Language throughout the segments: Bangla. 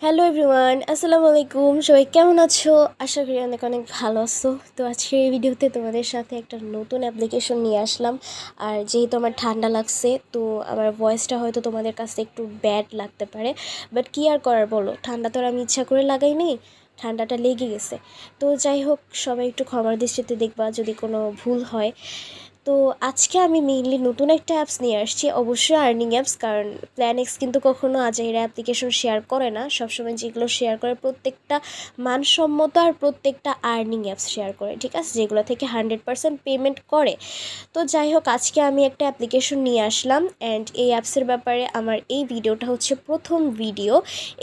হ্যালো এভরিওয়ান, আসসালামু আলাইকুম। সবাই কেমন আছো? আশা করি অনেক অনেক ভালো আছো। তো আজকের এই ভিডিওতে তোমাদের সাথে একটা নতুন অ্যাপ্লিকেশন নিয়ে আসলাম। আর যেহেতু আমার ঠান্ডা লাগছে, তো আমার ভয়েসটা হয়তো তোমাদের কাছে একটু ব্যাড লাগতে পারে, বাট কী আর করার বলো, ঠান্ডা তো আর আমি ইচ্ছা করে লাগাইনি, ঠান্ডাটা লেগে গেছে। তো যাই হোক, সবাই একটু ক্ষমার দৃষ্টিতে দেখবা যদি কোনো ভুল হয়। তো আজকে আমি মেইনলি নতুন একটা অ্যাপস নিয়ে আসছি, অবশ্যই আর্নিং অ্যাপস, কারণ প্ল্যান এক্স কিন্তু কখনো আজাইরা অ্যাপ্লিকেশন শেয়ার করে না। সবসময় যেগুলো শেয়ার করে প্রত্যেকটা মানসম্মত আর প্রত্যেকটা আর্নিং অ্যাপস শেয়ার করে, ঠিক আছে, যেগুলো থেকে 100% পেমেন্ট করে। তো যাই হোক, আজকে আমি একটা অ্যাপ্লিকেশন নিয়ে আসলাম অ্যান্ড এই অ্যাপসের ব্যাপারে আমার এই ভিডিওটা হচ্ছে প্রথম ভিডিও।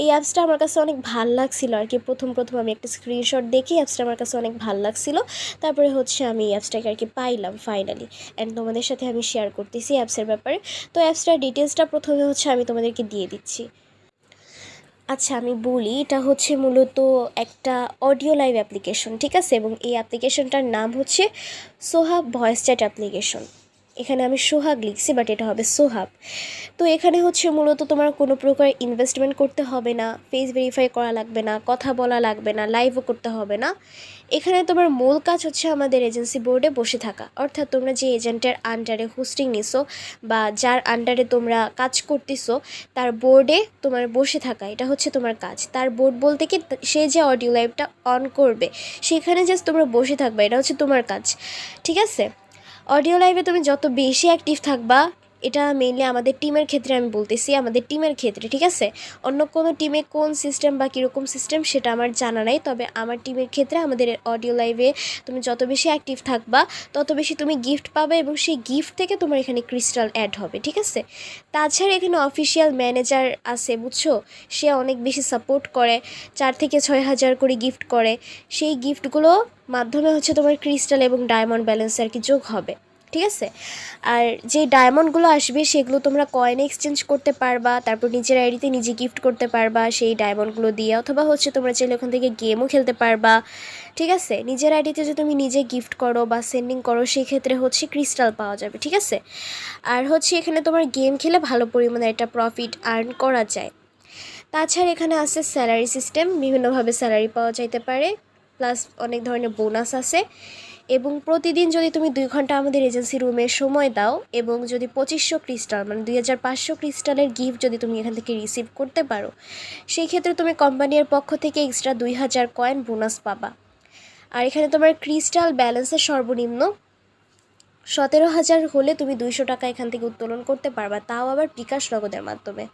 এই অ্যাপসটা আমার কাছে অনেক ভাল লাগছিল আর কি। প্রথম আমি একটা স্ক্রিনশট দেখি অ্যাপসটা আমার কাছে অনেক ভাল লাগছিল, তারপরে হচ্ছে আমি এই অ্যাপসটাকে আর কি পাইলাম ফাইনালি, অ্যান্ড তোমাদের সাথে আমি শেয়ার করতেছি অ্যাপসের ব্যাপারে। তো অ্যাপসটার ডিটেলসটা প্রথমে হচ্ছে আমি তোমাদেরকে দিয়ে দিচ্ছি। আচ্ছা, আমি বলি, এটা হচ্ছে মূলত একটা অডিও লাইভ অ্যাপ্লিকেশন, ঠিক আছে, এবং এই অ্যাপ্লিকেশনটার নাম হচ্ছে সোহাব ভয়েস চ্যাট অ্যাপ্লিকেশন। এখানে আমি সোহাগ লিখছি, বাট এটা হবে সোহাব। তো এখানে হচ্ছে মূলত তোমার কোনো প্রকার ইনভেস্টমেন্ট করতে হবে না, ফেস ভেরিফাই করা লাগবে না, কথা বলা লাগবে না, লাইভও করতে হবে না। এখানে তোমার মূল কাজ হচ্ছে আমাদের এজেন্সি বোর্ডে বসে থাকা, অর্থাৎ তোমরা যে এজেন্টের আন্ডারে হোস্টিং নিছো বা যার আন্ডারে তোমরা কাজ করতেছো তার বোর্ডে তোমার বসে থাকা, এটা হচ্ছে তোমার কাজ। তার বোর্ড বলতে কি, সে যে অডিও লাইভটা অন করবে সেখানে জাস্ট তোমরা বসে থাকবে, এটা হচ্ছে তোমার কাজ, ঠিক আছে। অডিও লাইভে তুমি যত বেশি অ্যাক্টিভ থাকবা, এটা মেইনলি আমাদের টিমের ক্ষেত্রে আমি বলতেছি, আমাদের টিমের ক্ষেত্রে, ঠিক আছে। অন্য কোনো টিমে কোন সিস্টেম বা কীরকম সিস্টেম সেটা আমার জানা নাই, তবে আমার টিমের ক্ষেত্রে আমাদের অডিও লাইভে তুমি যত বেশি অ্যাক্টিভ থাকবা তত বেশি তুমি গিফট পাবে, এবং সেই গিফট থেকে তোমার এখানে ক্রিস্টাল অ্যাড হবে, ঠিক আছে। তাছাড়া এখানে অফিসিয়াল ম্যানেজার আছে, বুঝছো, সে অনেক বেশি সাপোর্ট করে, 4 থেকে 6 হাজার করে গিফট করে। সেই গিফটগুলো মাধ্যমে হচ্ছে তোমার ক্রিস্টাল এবং ডায়মন্ড ব্যালেন্স আর কি যোগ হবে, ঠিক আছে। আর যে ডায়মন্ডগুলো আসবে সেগুলো তোমরা কয়েনে এক্সচেঞ্জ করতে পারবা, তারপর নিজের আইডিতে নিজে গিফট করতে পারবা সেই ডায়মন্ডগুলো দিয়ে, অথবা হচ্ছে তোমরা চাইলে ওখান থেকে গেমও খেলতে পারবা, ঠিক আছে। নিজের আইডিতে যদি তুমি নিজে গিফট করো বা সেন্ডিং করো সেই ক্ষেত্রে হচ্ছে ক্রিস্টাল পাওয়া যাবে, ঠিক আছে। আর হচ্ছে এখানে তোমার গেম খেলে ভালো পরিমাণে একটা প্রফিট আর্ন করা যায়। তাছাড়া এখানে আছে স্যালারি সিস্টেম, বিভিন্নভাবে স্যালারি পাওয়া যাইতে পারে, প্লাস অনেক ধরনের বোনাস আছে। এবং প্রতিদিন যদি তুমি 2 ঘন্টা আমাদের এজেন্সি রুমে সময় দাও এবং যদি 2500 ক্রিস্টাল মানে 2500 ক্রিস্টালের গিফট যদি তুমি এখান থেকে রিসিভ করতে পারো, সেই ক্ষেত্রে তুমি কোম্পানির পক্ষ থেকে এক্সট্রা 2000 কয়েন বোনাস পাবা। আর এখানে তোমার ক্রিস্টাল ব্যালেন্সের সর্বনিম্ন 17,000 হলে তুমি 200 টাকা এখান থেকে উত্তোলন করতে পারবা, তাও আবার বিকাশ নগদের মাধ্যমে।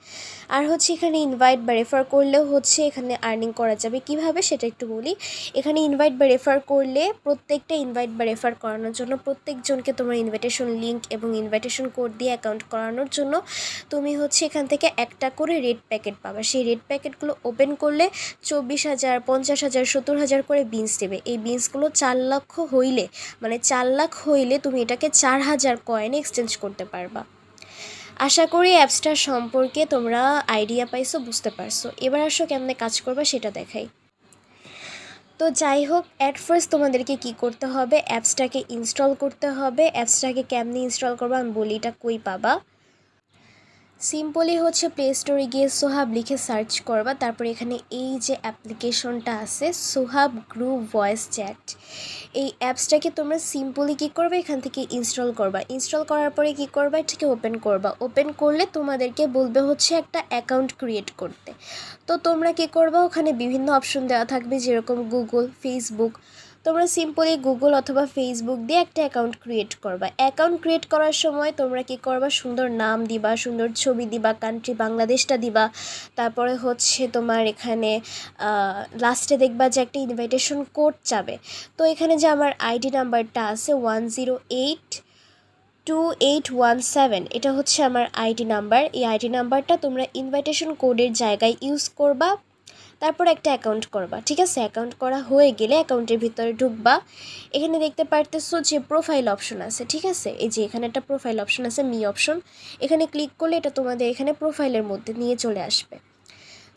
আর হচ্ছে এখানে ইনভাইট বা রেফার করলেও হচ্ছে এখানে আর্নিং করা যাবে। কিভাবে সেটা একটু বলি। এখানে ইনভাইট বা রেফার করলে প্রত্যেকটা ইনভাইট বা রেফার করানোর জন্য প্রত্যেকজনকে তোমার ইনভাইটেশন লিঙ্ক এবং ইনভাইটেশন কোড দিয়ে অ্যাকাউন্ট করানোর জন্য তুমি হচ্ছে এখান থেকে একটা করে রেড প্যাকেট পাবা। সেই রেড প্যাকেটগুলো ওপেন করলে 24,000, 50,000, 70,000 করে বিনস দেবে। এই বিনসগুলো 4 লক্ষ হইলে, মানে 4 লাখ হইলে তুমি এটাকে 4,000 কয়েনে এক্সচেঞ্জ করতে পারবা। আশা করি অ্যাপসটার সম্পর্কে তোমরা আইডিয়া পাইছো, বুঝতে পারছো। এবার আসো কেমনে কাজ করবা সেটা দেখাই। তো যাই হোক, অ্যাট ফার্স্ট তোমাদেরকে কি করতে হবে, অ্যাপসটাকে ইনস্টল করতে হবে। অ্যাপসটাকে কেমনে ইনস্টল করবা আমি বলি, এটা কই পাবা। সিম্পলি হচ্ছে প্লে স্টোরে গিয়ে সোহাব লিখে সার্চ করবা, তারপরে এখানে এই যে অ্যাপ্লিকেশনটা আছে সোহাব গ্রুপ ভয়েস চ্যাট, এই অ্যাপসটাকে তোমরা সিম্পলি কী করবে, এখান থেকে ইনস্টল করবা। ইনস্টল করার পরে কী করবা, এটাকে ওপেন করবা। ওপেন করলে তোমাদেরকে বলবে হচ্ছে একটা অ্যাকাউন্ট ক্রিয়েট করতে। তো তোমরা কী করবা, ওখানে বিভিন্ন অপশন দেওয়া থাকবে, যেরকম গুগল, ফেসবুক। তোমরা সিম্পলি গুগল অথবা ফেসবুক দিয়ে একটা অ্যাকাউন্ট ক্রিয়েট করবা। অ্যাকাউন্ট ক্রিয়েট করার সময় তোমরা কী করবা, সুন্দর নাম দিবা, সুন্দর ছবি দিবা, কান্ট্রি বাংলাদেশটা দিবা। তারপরে হচ্ছে তোমার এখানে লাস্টে দেখবা যে একটা ইনভাইটেশন কোড যাবে। তো এখানে যে আমার আইডি নাম্বারটা আছে 10822817, এটা হচ্ছে আমার আইডি নাম্বার। এই আইডি নাম্বারটা তোমরা ইনভাইটেশন কোডের জায়গায় ইউজ করবা, তারপর একটা অ্যাকাউন্ট করবা, ঠিক আছে। অ্যাকাউন্ট করা হয়ে গেলে অ্যাকাউন্টের ভিতরে ঢুকবা। এখানে দেখতে পারতেছো যে প্রোফাইল অপশন আছে, ঠিক আছে। এই যে এখানে একটা প্রোফাইল অপশন আছে, মি অপশন, এখানে ক্লিক করলে এটা তোমাদের এখানে প্রোফাইলের মধ্যে নিয়ে চলে আসবে।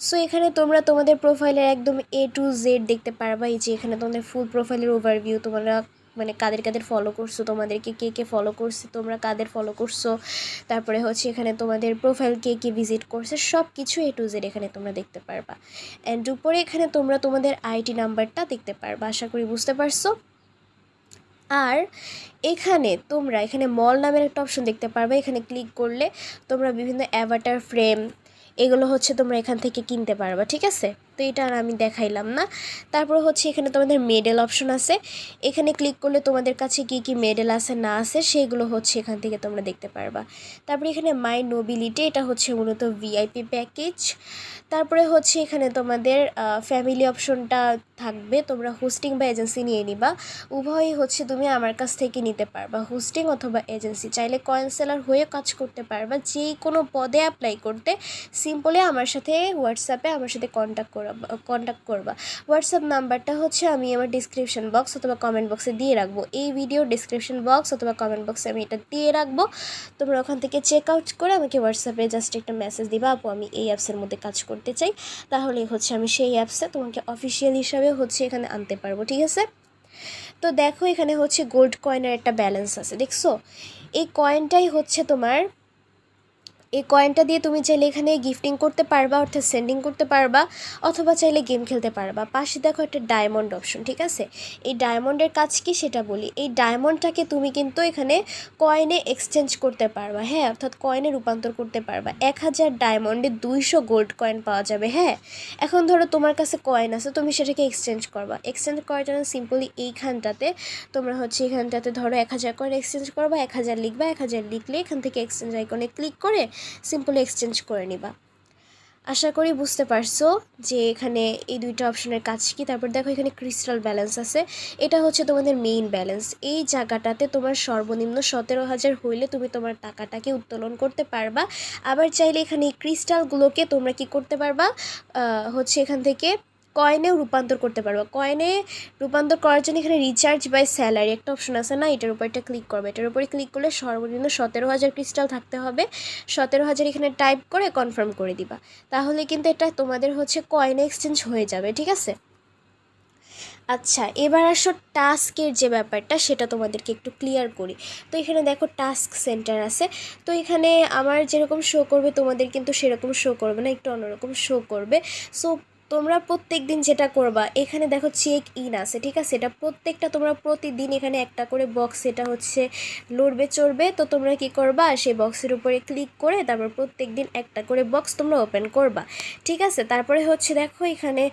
সো এখানে তোমরা তোমাদের প্রোফাইলের একদম A to Z দেখতে পারবা। এই যে এখানে তোমাদের ফুল প্রোফাইলের ওভারভিউ তোমরা মানে কাদের কাদের ফলো করছো, তোমাদেরকে কে কে ফলো করছে, তোমরা কাদের ফলো করছো, তারপরে হচ্ছে এখানে তোমাদের প্রোফাইল কে কে ভিজিট করছে, সব কিছু A to Z এখানে তোমরা দেখতে পারবা। অ্যান্ড উপরে এখানে তোমরা তোমাদের আইডি নাম্বারটা দেখতে পারবা। আশা করি বুঝতে পারছো। আর এখানে মল নামের একটা অপশন দেখতে পারবে। এখানে ক্লিক করলে তোমরা বিভিন্ন অ্যাভাটার ফ্রেম এগুলো হচ্ছে তোমরা এখান থেকে কিনতে পারবা, ঠিক আছে। তো এটা আর আমি দেখাইলাম না। তারপর হচ্ছে এখানে তোমাদের মেডেল অপশন আছে। এখানে ক্লিক করলে তোমাদের কাছে কী কী মেডেল আছে না আছে সেগুলো হচ্ছে এখান থেকে তোমরা দেখতে পারবা। তারপরে এখানে মাই নোবিলিটি, এটা হচ্ছে মূলত ভিআইপি প্যাকেজ। তারপরে হচ্ছে এখানে তোমাদের ফ্যামিলি অপশনটা থাকবে। তোমরা হোস্টিং বা এজেন্সি নিয়ে নিবা, উভয়ই হচ্ছে তুমি আমার কাছ থেকে নিতে পারবা, হোস্টিং অথবা এজেন্সি। চাইলে কয়েন সেলার হয়ে কাজ করতে পারবা। যেই কোনো পদে অ্যাপ্লাই করতে সিম্পলি আমার সাথে হোয়াটসঅ্যাপে আমার সাথে কন্ট্যাক্ট করবা। হোয়াটসঅ্যাপ নাম্বারটা হচ্ছে আমি আমার ডিসক্রিপশন বক্স অথবা কমেন্ট বক্সে দিয়ে রাখবো। এই ভিডিওর ডিসক্রিপশন বক্স অথবা কমেন্ট বক্সে আমি এটা দিয়ে রাখবো। তোমরা ওখান থেকে চেক আউট করে আমাকে হোয়াটসঅ্যাপে জাস্ট একটা মেসেজ দিবা, আপু আমি এই অ্যাপসের মধ্যে কাজ করতে চাই। তাহলে হচ্ছে আমি সেই অ্যাপসে তোমাকে অফিসিয়াল হিসাবে হচ্ছে এখানে আনতে পারবো, ঠিক আছে। তো দেখো এখানে হচ্ছে গোল্ড কয়েনের একটা ব্যালেন্স আছে, দেখছো। এই কয়েনটাই হচ্ছে তোমার, এই কয়েনটা দিয়ে তুমি চাইলে এখানে গিফটিং করতে পারবা, অর্থাৎ সেন্ডিং করতে পারবা, অথবা চাইলে গেম খেলতে পারবা। পাশে দেখো একটা ডায়মন্ড অপশন, ঠিক আছে। এই ডায়মন্ডের কাজ কি সেটা বলি। এই ডায়মন্ডটাকে তুমি কিন্তু এখানে কয়েনে এক্সচেঞ্জ করতে পারবা, হ্যাঁ, অর্থাৎ কয়েনে রূপান্তর করতে পারবা। 1000 ডায়মন্ডে 200 গোল্ড কয়েন পাওয়া যাবে, হ্যাঁ। এখন ধরো তোমার কাছে কয়েন আছে, তুমি সেটাকে এক্সচেঞ্জ করবা। এক্সচেঞ্জ করার জন্য সিম্পলি এইখানটাতে তোমরা হচ্ছে এখানটাতে ধরো 1000 কয়েন এক্সচেঞ্জ করবা, 1000 লিখবা, 1000 লিখলে এখান থেকে এক্সচেঞ্জ আইকনে ক্লিক করে সিম্পলি এক্সচেঞ্জ করে নিবা। আশা করি বুঝতে পারছো যে এখানে এই দুইটা অপশনের কাজ কি। তারপর দেখো এখানে ক্রিস্টাল ব্যালেন্স আছে, এটা হচ্ছে তোমাদের মেইন ব্যালেন্স। এই জায়গাটাতে তোমার সর্বনিম্ন 17,000 হইলে তুমি তোমার টাকাটাকে উত্তোলন করতে পারবা। আবার চাইলে এখানে এই ক্রিস্টালগুলোকে তোমরা কি করতে পারবা, হচ্ছে এখান থেকে কয়েনেও রূপান্তর করতে পারবা। কয়েনে রূপান্তর করার জন্য এখানে রিচার্জ বাই স্যালারি একটা অপশন আছে না, এটার উপর একটা ক্লিক করবে। এটার উপরে ক্লিক করলে সর্বনিম্ন 17,000 ক্রিস্টাল থাকতে হবে। 17,000 এখানে টাইপ করে কনফার্ম করে দিবা, তাহলে কিন্তু এটা তোমাদের হচ্ছে কয়েনে এক্সচেঞ্জ হয়ে যাবে, ঠিক আছে। আচ্ছা, এবার আসো টাস্কের যে ব্যাপারটা সেটা তোমাদেরকে একটু ক্লিয়ার করি। তো এখানে দেখো টাস্ক সেন্টার আছে। তো এখানে আমার যেরকম শো করবে তোমাদের কিন্তু সেরকম শো করবে না, একটু অন্যরকম শো করবে। সো তোমরা প্রত্যেক দিন যেটা করবা, এখানে দেখো চেক ইন আছে, ঠিক আছে। এটা প্রত্যেকটা তোমরা প্রতিদিন এখানে একটা করে বক্স এটা হচ্ছে লড়বে চড়বে। তো তোমরা কি করবা, সেই বক্সের উপরে ক্লিক করে তারপর প্রত্যেক দিন একটা করে বক্স তোমরা ওপেন করবা, ঠিক আছে। তারপরে হচ্ছে দেখো এখানে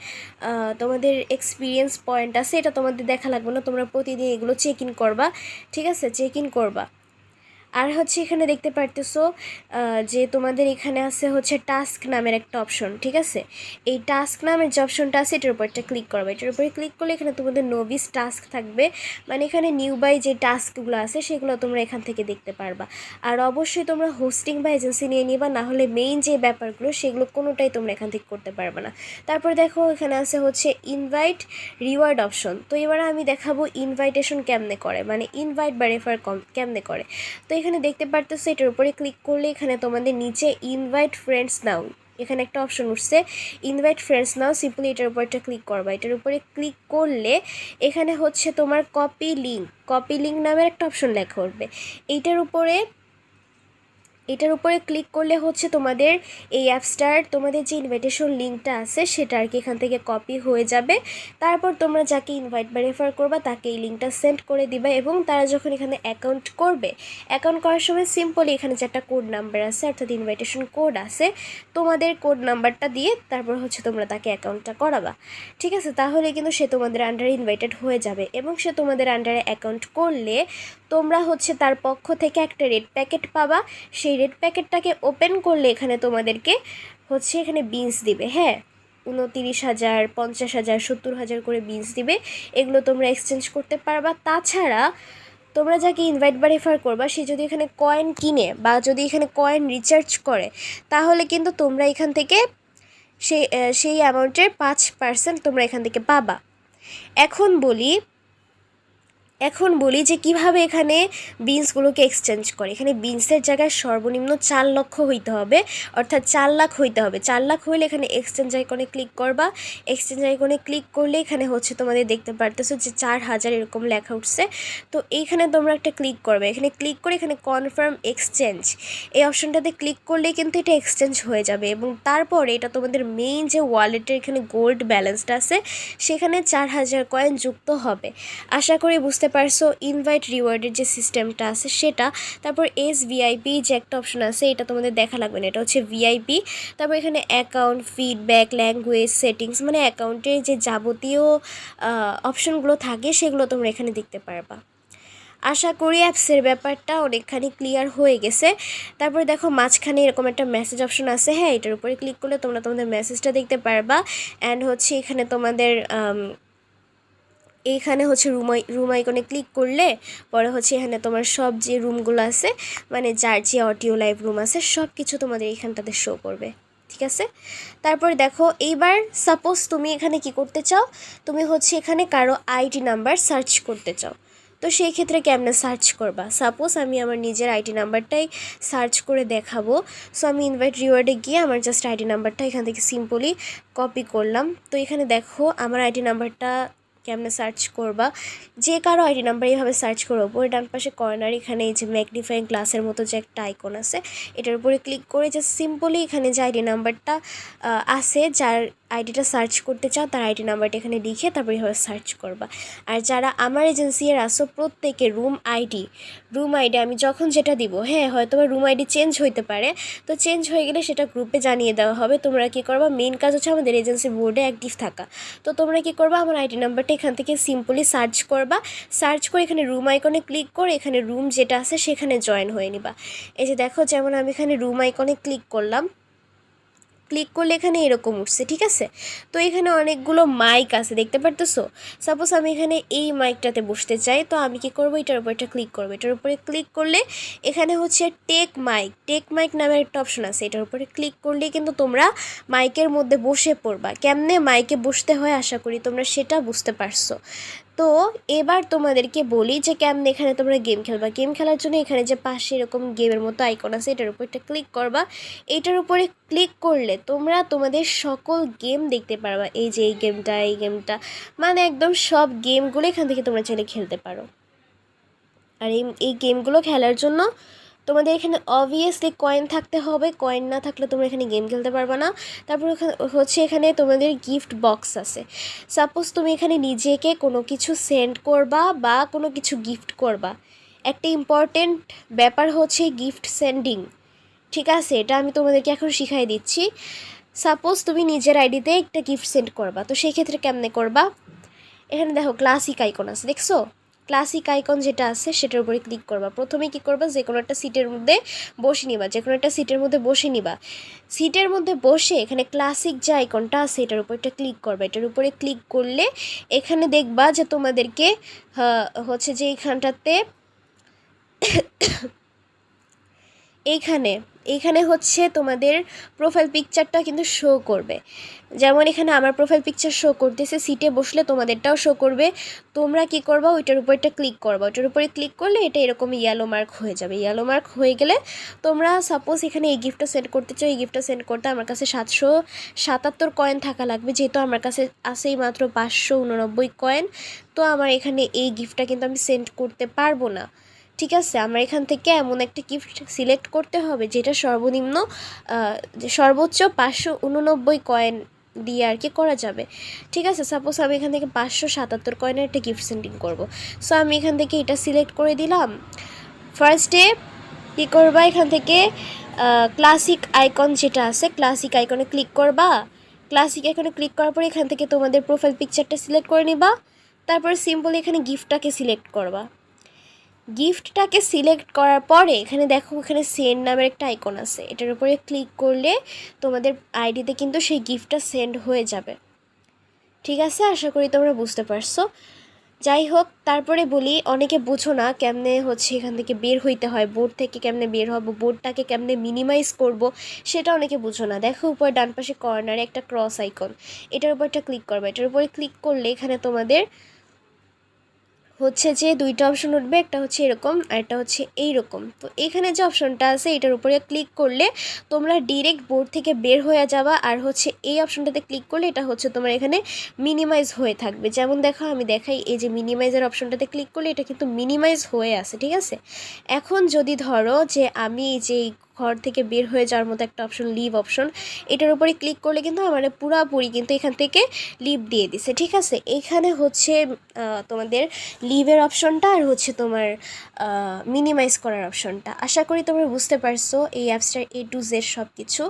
তোমাদের এক্সপিরিয়েন্স পয়েন্ট আছে, এটা তোমাদের দেখা লাগবে না, তোমরা প্রতিদিন এগুলো চেক ইন করবা, ঠিক আছে, চেক ইন করবা। আর হচ্ছে এখানে দেখতে পারতেছো যে তোমাদের এখানে আছে হচ্ছে টাস্ক নামের একটা অপশন, ঠিক আছে। এই টাস্ক নামের যে অপশনটা আছে এটার উপর একটা ক্লিক করবে। এটার উপরে ক্লিক করলে এখানে তোমাদের নোভিস টাস্ক থাকবে, মানে এখানে নিউ বাই যে টাস্কগুলো আছে সেগুলো তোমরা এখান থেকে দেখতে পারবা। আর অবশ্যই তোমরা হোস্টিং বা এজেন্সি নিয়ে নিবা, না হলে মেইন যে ব্যাপারগুলো সেগুলো কোনোটাই তোমরা এখান থেকে করতে পারবে না। তারপর দেখো এখানে আছে হচ্ছে ইনভাইট রিওয়ার্ড অপশন। তো এবার আমি দেখাবো ইনভাইটেশন কেমনে করে, মানে ইনভাইট বা রেফার কেমনে করে। তো এখানে দেখতে পারতেছো এটার উপরে ক্লিক করলে এখানে তোমাদের নিচে ইনভাইট ফ্রেন্ডস নাও এখানে একটা অপশন উঠছে, ইনভাইট ফ্রেন্ডস নাও। সিম্পলি এটার উপর একটা ক্লিক করবা। এটার উপরে ক্লিক করলে এখানে হচ্ছে তোমার কপি লিঙ্ক নামের একটা অপশন লেখা উঠবে। এটার উপরে ক্লিক করলে হচ্ছে তোমাদের এই অ্যাপসটার তোমাদের যে ইনভাইটেশন লিঙ্কটা আছে সেটা আর কি এখান থেকে কপি হয়ে যাবে। তারপর তোমরা যাকে ইনভাইট বা রেফার করবা তাকে এই লিঙ্কটা সেন্ড করে দিবা, এবং তারা যখন এখানে অ্যাকাউন্ট করার সময় সিম্পলি এখানে যে একটা কোড নাম্বার আছে অর্থাৎ ইনভাইটেশন কোড আছে, তোমাদের কোড নাম্বারটা দিয়ে তারপর হচ্ছে তোমরা তাকে অ্যাকাউন্টটা করাবা, ঠিক আছে। তাহলে কিন্তু সে তোমাদের আন্ডারে ইনভাইটেড হয়ে যাবে, এবং সে তোমাদের আন্ডারে অ্যাকাউন্ট করলে তোমরা হচ্ছে তার পক্ষ থেকে একটা রেড প্যাকেট পাবা। সেই রেড প্যাকেটটাকে ওপেন করলে এখানে তোমাদেরকে হচ্ছে এখানে বিনস দিবে, হ্যাঁ, 29,000, 50,000, 70,000 করে বিনস দিবে। এগুলো তোমরা এক্সচেঞ্জ করতে পারবা। তাছাড়া তোমরা যাকে ইনভাইট বা রেফার করবা সে যদি এখানে কয়েন কিনে বা যদি এখানে কয়েন রিচার্জ করে, তাহলে কিন্তু তোমরা এখান থেকে সেই অ্যামাউন্টের 5% তোমরা এখান থেকে পাবা। এখন বলি এখন বলি যে কিভাবে এখানে বিনসগুলোকে এক্সচেঞ্জ করে। এখানে বিনসের জায়গায় সর্বনিম্ন 4 লক্ষ হইতে হবে, অর্থাৎ 4 লাখ হইতে হবে। 4 লাখ হইলে এখানে এক্সচেঞ্জ আইকনে ক্লিক করবা। এক্সচেঞ্জ আইকনে ক্লিক করলে এখানে হচ্ছে তোমাদের দেখতে পারতেছো যে 4000 এরকম লেখা উঠছে। তো এইখানে তোমরা একটা ক্লিক করবে। এখানে ক্লিক করে এখানে কনফার্ম এক্সচেঞ্জ এই অপশনটাতে ক্লিক করলে কিন্তু এটা এক্সচেঞ্জ হয়ে যাবে, এবং তারপরে এটা তোমাদের মেইন যে ওয়ালেটের এখানে গোল্ড ব্যালেন্সটা আছে সেখানে 4000 কয়েন যুক্ত হবে। আশা করি বুঝতে পারছো। ইনভাইট রিওয়ার্ডের যে সিস্টেমটা আছে সেটা, তারপর ভিআইপি যে একটা অপশন আছে এটা তোমাদের দেখা লাগবে না, এটা হচ্ছে ভিআইপি। তারপর এখানে অ্যাকাউন্ট, ফিডব্যাক, ল্যাঙ্গুয়েজ, সেটিংস, মানে অ্যাকাউন্টের যে যাবতীয় অপশনগুলো থাকে সেগুলো তোমরা এখানে দেখতে পারবা। আশা করি অ্যাপসের ব্যাপারটা অনেকখানি ক্লিয়ার হয়ে গেছে। তারপর দেখো মাঝখানে এরকম একটা মেসেজ অপশন আছে, হ্যাঁ এটার উপরে ক্লিক করলে তোমরা তোমাদের মেসেজটা দেখতে পারবা। অ্যান্ড হচ্ছে এখানে তোমাদের এইখানে হচ্ছে রুম আইকনে ক্লিক করলে পরে হচ্ছে এখানে তোমার সব যে রুমগুলো আছে, মানে যার যে অডিও লাইভ রুম আছে সব কিছু তোমাদের এইখানটাতে শো করবে। ঠিক আছে, তারপর দেখো এইবার সাপোজ তুমি এখানে কি করতে চাও, তুমি হচ্ছে এখানে কারো আইডি নাম্বার সার্চ করতে চাও। তো সেই ক্ষেত্রে কেমনে সার্চ করবা? সাপোজ আমি আমার নিজের আইডি নাম্বারটাই সার্চ করে দেখাবো। সো আমি ইনভাইট রিওয়ার্ডে গিয়ে আমার জাস্ট আইডি নাম্বারটা এখান থেকে সিম্পলি কপি করলাম। তো এখানে দেখো আমার আইডি নাম্বারটা কেমনে সার্চ করবা, যে কারো আইডি নাম্বার এইভাবে সার্চ করো। উপরে ডান পাশে কর্নার এখানে এই যে ম্যাগনিফাইং গ্লাসের মতো যে একটা আইকন আছে এটার উপরে ক্লিক করে জাস্ট সিম্পলি এখানে যে আইডি নাম্বারটা আছে, যার আইডিটা সার্চ করতে চাও তার আইডি নাম্বারটা এখানে লিখে তারপর এইভাবে সার্চ করবা। আর যারা আমার এজেন্সির আসো প্রত্যেকে রুম আইডি আমি যখন যেটা দিব, হ্যাঁ হয়তো বা রুম আইডি চেঞ্জ হইতে পারে, তো চেঞ্জ হয়ে গেলে সেটা গ্রুপে জানিয়ে দেওয়া হবে। তোমরা কী করবা, মেন কাজ হচ্ছে আমাদের এজেন্সি বোর্ডে অ্যাক্টিভ থাকা। তো তোমরা কী করবা, আমার আইডি নাম্বারটা এখান থেকে সিম্পলি সার্চ করবা। সার্চ করে এখানে রুম আইকনে ক্লিক করে এখানে রুম যেটা আছে সেখানে জয়েন হয়ে নিবা। এই যে দেখো, যেমন আমি এখানে রুম আইকনে ক্লিক করলাম, ক্লিক করলে এখানে এরকম উঠছে। ঠিক আছে, তো এখানে অনেকগুলো মাইক আছে দেখতে পারতেছো। সাপোজ আমি এখানে এই মাইকটাতে বসতে চাই, তো আমি কি করব, এটার উপর একটা ক্লিক করবো। এটার উপরে ক্লিক করলে এখানে হচ্ছে টেক মাইক নামের একটা অপশন আছে, এটার উপরে ক্লিক করলে কিন্তু তোমরা মাইকের মধ্যে বসে পড়বা। কেমনে মাইকে বসতে হয় আশা করি তোমরা সেটা বুঝতে পারছো। তো এবার তোমাদেরকে বলি যে কেমনে এখানে তোমরা গেম খেলবা। গেম খেলার জন্য এখানে যে পাশে এরকম গেমের মতো আইকন আছে এটার উপর একটা ক্লিক করবা। এইটার উপরে ক্লিক করলে তোমরা তোমাদের সকল গেম দেখতে পারবা। এই যে এই গেমটা, মানে একদম সব গেমগুলো এখান থেকে তোমরা চাইলে খেলতে পারো। আর এই গেমগুলো খেলার জন্য তোমাদের এখানে অবভিয়াসলি কয়েন থাকতে হবে, কয়েন না থাকলে তোমরা এখানে গেম খেলতে পারবে না। তারপর হচ্ছে এখানে তোমাদের গিফট বক্স আছে। সাপোজ তুমি এখানে নিজেকে কোনো কিছু সেন্ড করবা বা কোনো কিছু গিফট করবা, একটা ইম্পর্টেন্ট ব্যাপার হচ্ছে গিফট সেন্ডিং। ঠিক আছে, এটা আমি তোমাদেরকে এখন শিখাই দিচ্ছি। সাপোজ তুমি নিজের আইডিতে একটা গিফট সেন্ড করবা, তো সেই ক্ষেত্রে কেমনে করবা, এখানে দেখো ক্লাসিক আইকন আছে, দেখছো ক্লাসিক আইকন যেটা আছে সেটার উপরে ক্লিক করবা। প্রথমে কি করবা, যে কোনো একটা সিটের মধ্যে বসে নিবা, সিটের মধ্যে বসে এখানে ক্লাসিক যে আইকনটা আছে এটার উপর একটা ক্লিক করবা। এটার উপরে ক্লিক করলে এখানে দেখবা যে তোমাদেরকে হচ্ছে যে এইখানটাতে এইখানে হচ্ছে তোমাদের প্রোফাইল পিকচারটা কিন্তু শো করবে। যেমন এখানে আমার প্রোফাইল পিকচার শো করতেছে, সিটে বসলে তোমাদেরটাও শো করবে। তোমরা কি করবা, ওইটার উপর একটা ক্লিক করবা। ওইটার উপরে ক্লিক করলে এটা এরকম ইয়েলো মার্ক হয়ে যাবে। ইয়েলো মার্ক হয়ে গেলে তোমরা সাপোজ এখানে এই গিফটটা সেন্ড করতে চাও, এই গিফটটা সেন্ড করতে আমার কাছে 777 কয়েন থাকা লাগবে, যেহেতু আমার কাছে আছেই মাত্র 589 কয়েন। তো আমার এখানে এই গিফটটা কিন্তু আমি সেন্ড করতে পারবো না। ঠিক আছে, আমার এখান থেকে এমন একটা গিফট সিলেক্ট করতে হবে যেটা সর্বোচ্চ 589 কয়েন দিয়ে আর কি করা যাবে। ঠিক আছে, সাপোজ আমি এখান থেকে 577 কয়েনের একটা গিফট সেন্ডিং করব। সো আমি এখান থেকে এটা সিলেক্ট করে দিলাম। ফার্স্টে কী করবা, এখান থেকে ক্লাসিক আইকন যেটা আছে ক্লাসিক আইকনে ক্লিক করবা। ক্লাসিক আইকনে ক্লিক করার পরে এখান থেকে তোমাদের প্রোফাইল পিকচারটা সিলেক্ট করে নিবা। তারপর সিম্পলি এখানে গিফটটাকে সিলেক্ট করবা। গিফটটাকে সিলেক্ট করার পরে এখানে দেখো, এখানে সেন্ড নামের একটা আইকন আছে, এটার উপরে ক্লিক করলে তোমাদের আইডিতে কিন্তু সেই গিফটটা সেন্ড হয়ে যাবে। ঠিক আছে, আশা করি তোমরা বুঝতে পারছো। যাই হোক, তারপরে বলি, অনেকে বুঝো না কেমনে হচ্ছে এখান থেকে বের হইতে হয়, বোর্ড থেকে কেমনে বের হবো, বোর্ডটাকে কেমনে মিনিমাইজ করব, সেটা অনেকে বুঝো না। দেখো উপরে ডান পাশে কর্নারে একটা ক্রস আইকন, এটার উপর একটা ক্লিক করবে। এটার উপরে ক্লিক করলে এখানে তোমাদের হচ্ছে যে দুইটা অপশন উঠবে, একটা হচ্ছে এরকম আর একটা হচ্ছে এইরকম। তো এখানে যে অপশনটা আছে এটার উপরে ক্লিক করলে তোমরা ডিরেক্ট বোর্ড থেকে বের হয়ে যাবা। আর হচ্ছে এই অপশনটাতে ক্লিক করলে এটা হচ্ছে তোমার এখানে মিনিমাইজ হয়ে থাকবে। যেমন দেখো আমি দেখাই, এই যে মিনিমাইজের অপশনটাতে ক্লিক করলে এটা কিন্তু মিনিমাইজ হয়ে আছে, ঠিক আছে। এখন যদি ধরো যে আমি যে ঘর থেকে বের হয়ে যাওয়ার মতো একটা অপশন, লিভ অপশন, এটার উপরে ক্লিক করলে কিন্তু আমার পুরাপুরি কিন্তু এখান থেকে লিভ দিয়ে দিছে, ঠিক আছে। এখানে হচ্ছে তোমাদের লিভের অপশনটা আর হচ্ছে তোমার মিনিমাইজ করার অপশনটা। আশা করি তোমরা বুঝতে পারছো এই অ্যাপসটার A to Z সব কিছু।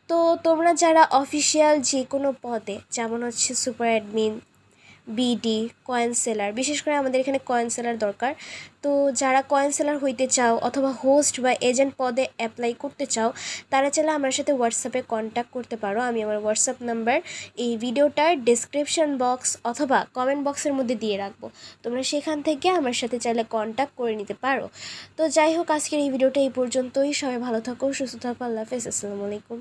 তো তোমরা যারা অফিসিয়াল যে কোনো পদে, যেমন হচ্ছে super admin, BD, coin seller, বিশেষ করে আমাদের এখানে কয়েন সেলার দরকার। তো যারা কয়েন সেলার হইতে চাও অথবা হোস্ট বা এজেন্ট পদে অ্যাপ্লাই করতে চাও, তারা চাইলে আমার সাথে হোয়াটসঅ্যাপে কন্ট্যাক্ট করতে পারো। আমি আমার হোয়াটসঅ্যাপ নাম্বার এই ভিডিওটার ডেসক্রিপশন বক্স অথবা কমেন্ট বক্সের মধ্যে দিয়ে রাখবো। তোমরা সেখান থেকে আমার সাথে চাইলে কন্ট্যাক্ট করে নিতে পারো। তো যাই হোক, আজকের এই ভিডিওটা এই পর্যন্তই। সবাই ভালো থাকো, সুস্থ থাকো, আল্লাহ হাফেজ, আসসালামু আলাইকুম।